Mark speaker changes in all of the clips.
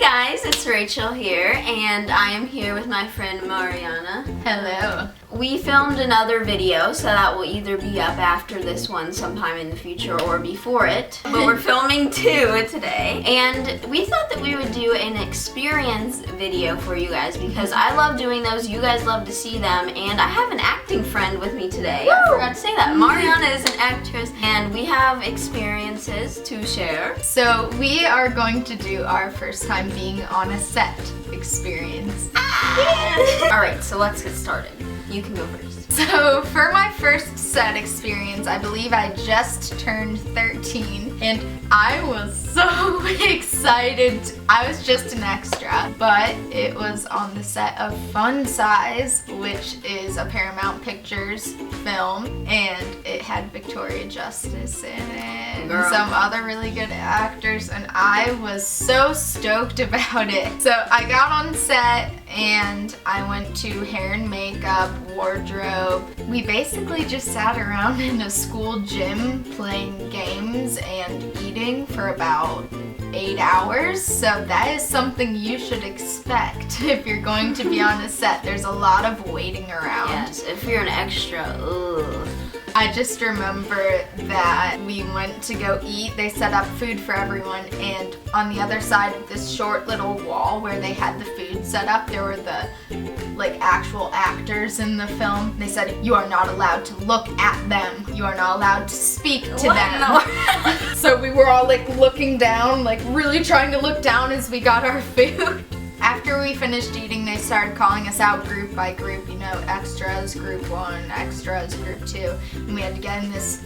Speaker 1: guys, it's Rachel here, and I am here with my friend Mariana.
Speaker 2: Hello.
Speaker 1: We filmed another video, so that will either be up after this one sometime in the future or before it. But we're filming two today, and we thought that we would do an experience video for you guys because I love doing those, you guys love to see them, and I have an acting friend with me today. I forgot to say that. Mariana is an actress, and we have experiences to share.
Speaker 2: So we are going to do our first time being on a set experience.
Speaker 1: Alright, so let's get started. You can go first.
Speaker 2: So for my first set experience, I believe I just turned 13 and I was so excited. I was just an extra, but it was on the set of Fun Size, which is a Paramount Pictures film, and it had Victoria Justice in it and some other really good actors, and I was so stoked about it. So I got on set and I went to hair and makeup, wardrobe. We basically just sat around in a school gym playing games and eating for about 8 hours. So that is something you should expect if you're going to be on a set. There's a lot of waiting around.
Speaker 1: Yes, if you're an extra, ugh.
Speaker 2: I just remember that we went to go eat. They set up food for everyone, and on the other side of this short little wall where they had the food set up, there were the actual actors in the film. They said, "You are not allowed to look at them. You are not allowed to speak to them." So we were all looking down, really trying to look down as we got our food. After we finished eating, they started calling us out group by group, extras, group 1, extras, group 2, and we had to get in this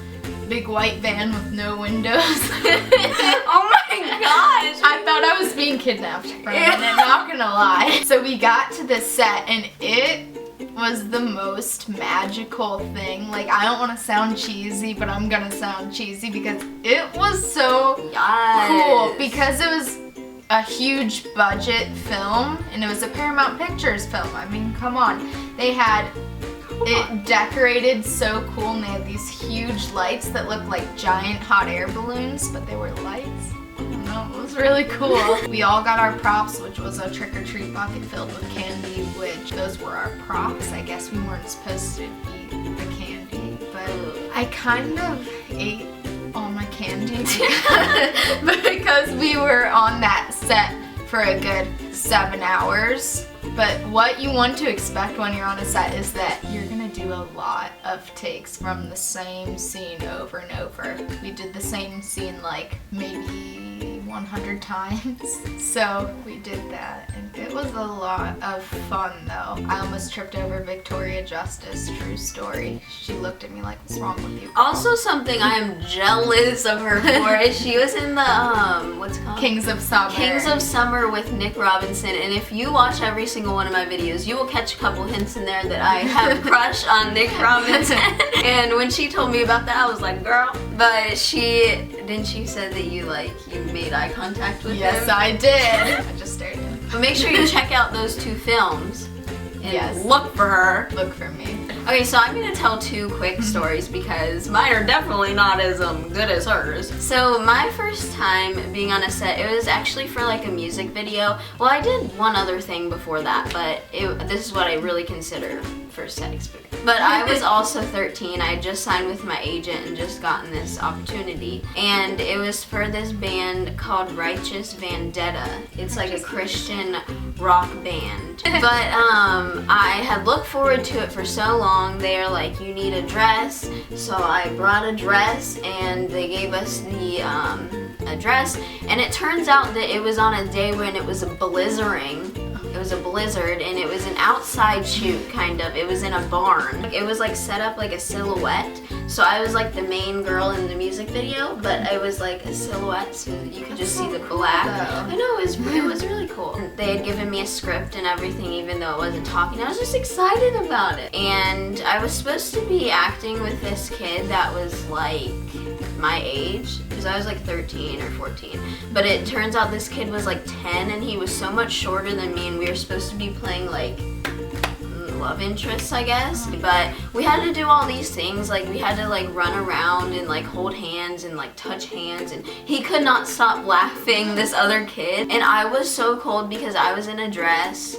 Speaker 2: big white van with no windows.
Speaker 1: Oh my gosh!
Speaker 2: I thought I was being kidnapped for a minute, not gonna lie. So we got to the set, and it was the most magical thing. I don't want to sound cheesy, but I'm gonna sound cheesy because it was so cool, because it was a huge budget film, and it was a Paramount Pictures film. I mean, come on. They had it decorated so cool, and they had these huge lights that looked like giant hot air balloons, but they were lights. I don't know, it was really cool. We all got our props, which was a trick-or-treat bucket filled with candy, which those were our props. I guess we weren't supposed to eat the candy, but I kind of ate all my candy because we were on that set for a good 7 hours. But what you want to expect when you're on a set is that you're gonna do a lot of takes from the same scene over and over. We did the same scene maybe 100 times. So we did that, and it was a lot of fun though. I almost tripped over Victoria Justice, true story. She looked at me like, "What's wrong with you?"
Speaker 1: Also, something I am jealous of her for is she was in the what's it called?
Speaker 2: Kings of Summer.
Speaker 1: Kings of Summer with Nick Robinson, and if you watch every single one of my videos, you will catch a couple hints in there that I have a crush on Nick Robinson. And when she told me about that, I was like, girl. But she said that you made eye contact with him?
Speaker 2: Yes, I did. I just stared at him.
Speaker 1: But make sure you check out those two films and look for her.
Speaker 2: Look for me.
Speaker 1: Okay, so I'm gonna tell two quick stories because mine are definitely not as good as hers. So my first time being on a set, it was actually for a music video. Well, I did one other thing before that, but this is what I really consider first set experience. But I was also 13. I had just signed with my agent and just gotten this opportunity, and it was for this band called Righteous Vendetta. It's a Christian rock band. But I had looked forward to it for so long. They are like, "You need a dress," so I brought a dress, and they gave us the a dress, and it turns out that it was on a day when it was blizzarding. It was a blizzard, and it was an outside shoot, kind of. It was in a barn. It was set up like a silhouette. So I was the main girl in the music video, but it was a silhouette, so you could just see the black. I know, it was really cool. They had given me a script and everything, even though it wasn't talking. I was just excited about it. And I was supposed to be acting with this kid that was my age, because I was 13 or 14. But it turns out this kid was 10, and he was so much shorter than me, and we were supposed to be playing love interests, I guess. But we had to do all these things, like we had to like run around and like hold hands and like touch hands, and he could not stop laughing, this other kid. And I was so cold because I was in a dress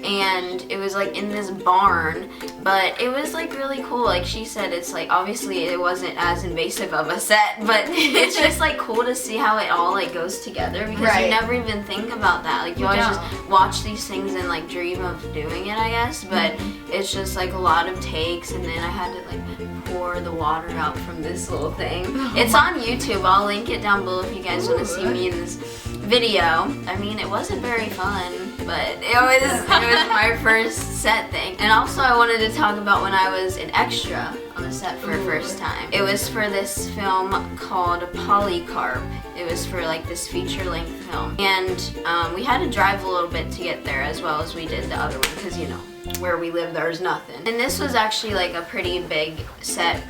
Speaker 1: and it was like in this barn, but it was like really cool. Like she said, it's like obviously it wasn't as invasive of a set, but it's just like cool to see how it all like goes together, because you never even think about that. Like you always just watch these things and like dream of doing it, I guess, but it's just like a lot of takes, and then I had to like pour the water out from this little thing. It's on YouTube. I'll link it down below if you guys want to see me in this video. I mean, it wasn't very fun, but it was my first set thing. And also I wanted to talk about when I was an extra on the set for the first time. It was for this film called Polycarp. It was for like this feature-length film, and we had to drive a little bit to get there, as well as we did the other one, because you know, where we live there's nothing. And this was actually like a pretty big set,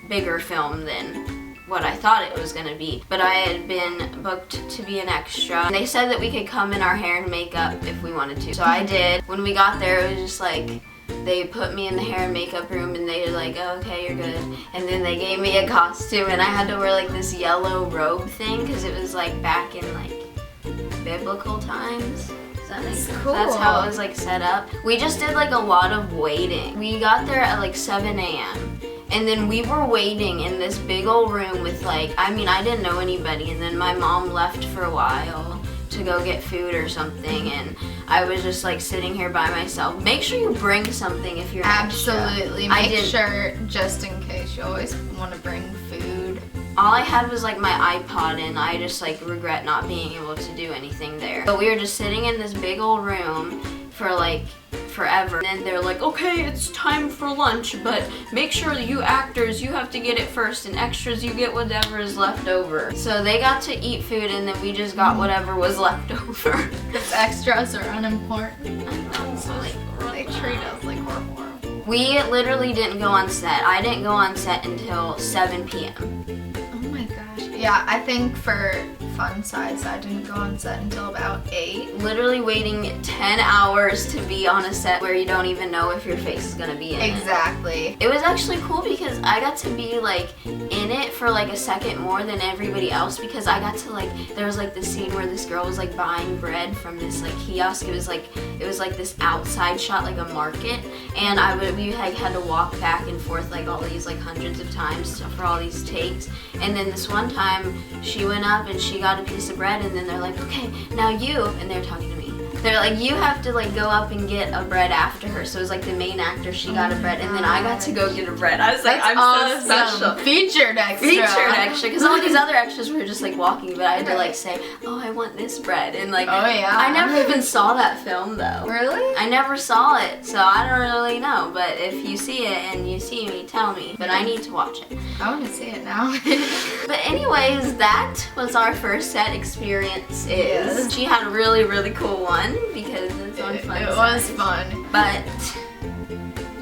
Speaker 1: bigger film than what I thought it was gonna be. But I had been booked to be an extra. And they said that we could come in our hair and makeup if we wanted to. So I did. When we got there, it was just like, they put me in the hair and makeup room and they were like, oh, okay, you're good. And then they gave me a costume and I had to wear like this yellow robe thing, because it was like back in like biblical times. That's cool. That's how it was like set up. We just did like a lot of waiting. We got there at like 7 a.m. and then we were waiting in this big old room with like, I mean, I didn't know anybody, and then my mom left for a while to go get food or something, and I was just like sitting here by myself. Make sure you bring something if you're
Speaker 2: absolutely extra. Make sure, just in case, you always want to bring food.
Speaker 1: All I had was like my iPod, and I just like regret not being able to do anything there. But we were just sitting in this big old room for like forever, and then they're like, okay, it's time for lunch, but make sure that you actors, you have to get it first, and extras, you get whatever is left over. So they got to eat food, and then we just got whatever was left over.
Speaker 2: Because extras are unimportant. So they treat us like we're horrible.
Speaker 1: We literally didn't go on set. I didn't go on set until 7 p.m.
Speaker 2: Oh my gosh. Yeah, I think for fun size, I didn't go on set until about 8.
Speaker 1: Literally waiting 10 hours to be on a set where you don't even know if your face is gonna be in it.
Speaker 2: Exactly.
Speaker 1: It was actually cool because I got to be like in it for like a second more than everybody else, because I got to like, there was like this scene where this girl was like buying bread from this like kiosk. It was like this outside shot, like a market, and we had to walk back and forth like all these like hundreds of times for all these takes. And then this one time she went up and she got a piece of bread, and then they're like, okay, now you, and they're talking to me. They're like, you have to like go up and get a bread after her. So it was like the main actor, she got a bread, and then I got to go get a bread. I was like,
Speaker 2: that's
Speaker 1: I'm so special.
Speaker 2: Featured extra.
Speaker 1: Featured extra, because all these other extras were just like walking, but I had to like say, oh, I want this bread, and like,
Speaker 2: oh yeah.
Speaker 1: I never even saw that film though.
Speaker 2: Really?
Speaker 1: I never saw it, so I don't really know. But if you see it and you see me, tell me. But I need to watch it.
Speaker 2: I want to see it now.
Speaker 1: But anyways, that was our first set experience.
Speaker 2: Yes.
Speaker 1: She had a really, really cool one because it's on fun.
Speaker 2: It was fun.
Speaker 1: But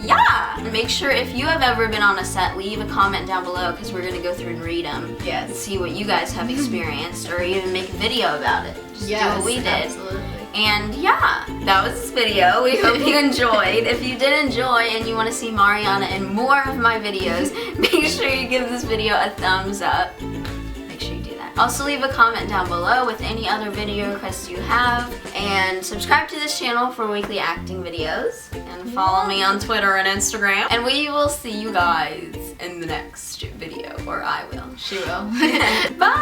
Speaker 1: yeah, make sure if you have ever been on a set, leave a comment down below, because we're gonna go through and read them.
Speaker 2: Yes.
Speaker 1: And see what you guys have experienced, or even make a video about it. Just do what we did.
Speaker 2: Absolutely.
Speaker 1: And yeah, that was this video. We hope you enjoyed. If you did enjoy and you want to see Mariana in more of my videos, make sure you give this video a thumbs up. Make sure you do that. Also leave a comment down below with any other video requests you have, and subscribe to this channel for weekly acting videos, and follow me on Twitter and Instagram. And we will see you guys in the next video, or I will.
Speaker 2: She will.
Speaker 1: Bye!